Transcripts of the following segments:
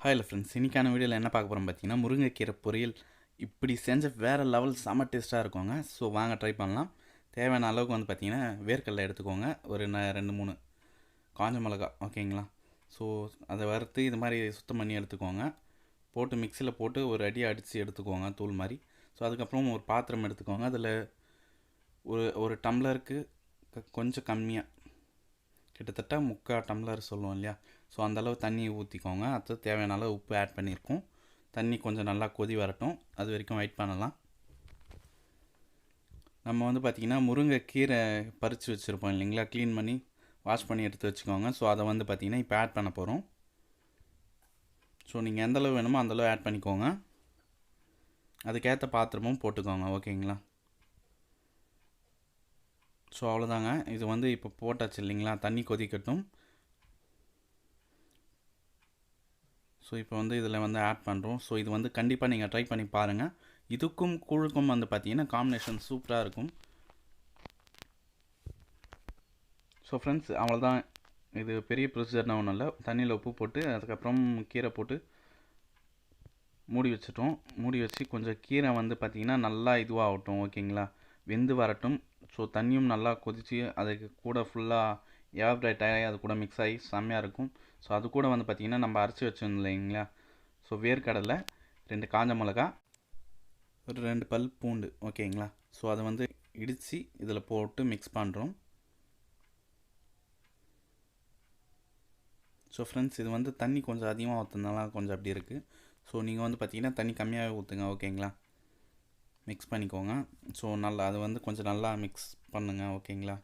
Hi friends, இன்றைக்கான வீடியோவில் என்ன பார்க்க போகிறோம் பார்த்தீங்கன்னா, முருங்கைக்கீரை பொரியல் இப்படி செஞ்ச வேறு லெவல் செம்ம டேஸ்ட்டாக இருக்குங்க. ஸோ வாங்க ட்ரை பண்ணலாம். தேவையான அளவுக்கு வந்து பார்த்திங்கன்னா வேர்க்கடலை எடுத்துக்கோங்க. ஒரு 2-3 காஞ்ச மிளகா, ஓகேங்களா. ஸோ அதை வறுத்து இது மாதிரி சுத்தம் பண்ணி எடுத்துக்கோங்க. போட்டு மிக்சியில் போட்டு ஒரு அடி அடித்து எடுத்துக்கோங்க, தூள் மாதிரி. ஸோ அதுக்கப்புறம் ஒரு பாத்திரம் எடுத்துக்கோங்க. அதில் ஒரு டம்ளருக்கு கொஞ்சம் கம்மியாக, கிட்டத்தட்ட 3/4 டம்ளர் சொல்லுவோம் இல்லையா. ஸோ அந்தளவு தண்ணி ஊற்றிக்கோங்க. அது தேவையான அளவு உப்பு ஆட் பண்ணியிருக்கோம். தண்ணி கொஞ்சம் நல்லா கொதி வரட்டும், அது வரைக்கும் வெயிட் பண்ணலாம். நம்ம வந்து பார்த்திங்கன்னா முருங்கைக்கீரை பறித்து வச்சுருப்போம் இல்லைங்களா, க்ளீன் பண்ணி வாஷ் பண்ணி எடுத்து வச்சுக்கோங்க. ஸோ அதை வந்து பார்த்திங்கன்னா இப்போ ஆட் பண்ண போகிறோம். ஸோ நீங்கள் எந்தளவு வேணுமோ அந்தளவு ஆட் பண்ணிக்கோங்க. அதுக்கேற்ற பாத்திரமும் போட்டுக்கோங்க, ஓகேங்களா. ஸோ அவ்வளோதாங்க. இது வந்து இப்போ போட்டாச்சு இல்லைங்களா, தண்ணி கொதிக்கட்டும். ஸோ இப்போ வந்து இதில் வந்து ஆட் பண்ணுறோம். ஸோ இது வந்து கண்டிப்பாக நீங்கள் ட்ரை பண்ணி பாருங்கள். இதுக்கும் கூழுக்கும் வந்து பார்த்தீங்கன்னா காம்பினேஷன் சூப்பராக இருக்கும். ஸோ ஃப்ரெண்ட்ஸ், அவ்வளோதான். இது பெரிய ப்ரொசீஜர்னா ஒன்றும் இல்லை. தண்ணியில் உப்பு போட்டு அதுக்கப்புறம் கீரை போட்டு மூடி வச்சுட்டோம். மூடி வச்சு கொஞ்சம் கீரை வந்து பார்த்திங்கன்னா நல்லா இதுவாகட்டும், ஓகேங்களா. வெந்து வரட்டும். ஸோ தண்ணியும் நல்லா கொதித்து அதுக்கு கூட ஃபுல்லாக எவாப்ரேட் ஆகி அது கூட மிக்ஸ் ஆகி செம்மையாக இருக்கும். ஸோ அது கூட வந்து பார்த்திங்கன்னா நம்ம அரைச்சி வச்சோம் இல்லைங்களா. ஸோ வேர்க்கடலை, 2 காஞ்ச மிளகா, ஒரு 2 பல் பூண்டு, ஓகேங்களா. ஸோ அதை வந்து இடித்து இதில் போட்டு மிக்ஸ் பண்ணுறோம். ஸோ ஃப்ரெண்ட்ஸ், இது வந்து தண்ணி கொஞ்சம் அதிகமாக ஊற்றுனால கொஞ்சம் அப்படி இருக்குது. ஸோ நீங்கள் வந்து பார்த்திங்கன்னா தண்ணி கம்மியாகவே ஊற்றுங்க, ஓகேங்களா. மிக்ஸ் பண்ணிக்கோங்க. ஸோ நல்லா அது வந்து கொஞ்சம் நல்லா மிக்ஸ் பண்ணுங்கள், ஓகேங்களா.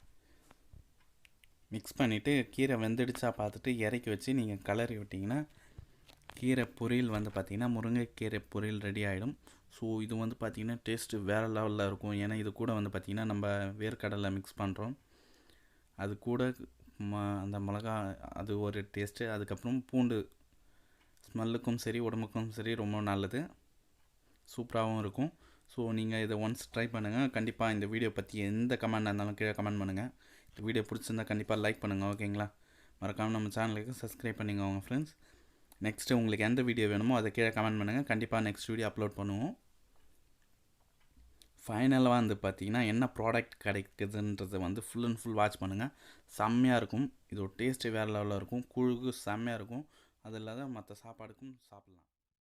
மிக்ஸ் பண்ணிவிட்டு கீரை வெந்துடுச்சா பார்த்துட்டு இறக்கி வச்சு நீங்கள் கிளறி விட்டிங்கன்னா கீரை பொரியல் வந்து பார்த்திங்கன்னா முருங்கைக்கீரை பொரியல் ரெடி ஆகிடும். ஸோ இது வந்து பார்த்திங்கன்னா டேஸ்ட்டு வேறு லெவலில் இருக்கும். ஏன்னா இது கூட வந்து பார்த்திங்கன்னா நம்ம வேர்க்கடலை மிக்ஸ் பண்ணுறோம். அது கூட அந்த மிளகா, அது ஒரு டேஸ்ட்டு. அதுக்கப்புறம் பூண்டு ஸ்மெல்லுக்கும் சரி உடம்புக்கும் சரி ரொம்ப நல்லது, சூப்பராகவும் இருக்கும். ஸோ நீங்கள் இதை ஒன்ஸ் ட்ரை பண்ணுங்கள். கண்டிப்பாக இந்த வீடியோ பற்றி எந்த கமெண்டாக இருந்தாலும் கீழே கமெண்ட் பண்ணுங்கள். இந்த வீடியோ பிடிச்சிருந்தா கண்டிப்பாக லைக் பண்ணுங்கள், ஓகேங்களா. மறக்காமல் நம்ம சேனலுக்கு சப்ஸ்கிரைப் பண்ணிக்கோங்க ஃப்ரெண்ட்ஸ். நெக்ஸ்ட்டு உங்களுக்கு எந்த வீடியோ வேணுமோ அதை கீழே கமெண்ட் பண்ணுங்கள். கண்டிப்பாக நெக்ஸ்ட் வீடியோ அப்லோட் பண்ணுவோம். ஃபைனலாக வந்து பார்த்திங்கன்னா என்ன ப்ராடக்ட் கிடைக்குதுன்றதை வந்து ஃபுல் அண்ட் ஃபுல் வாட்ச் பண்ணுங்கள். செம்மையாக இருக்கும். இதோட டேஸ்ட்டு வேறு லெவலில் இருக்கும். கூழுக்கு செம்மையாக இருக்கும். அது இல்லாத மற்ற சாப்பாடுக்கும் சாப்பிட்லாம்.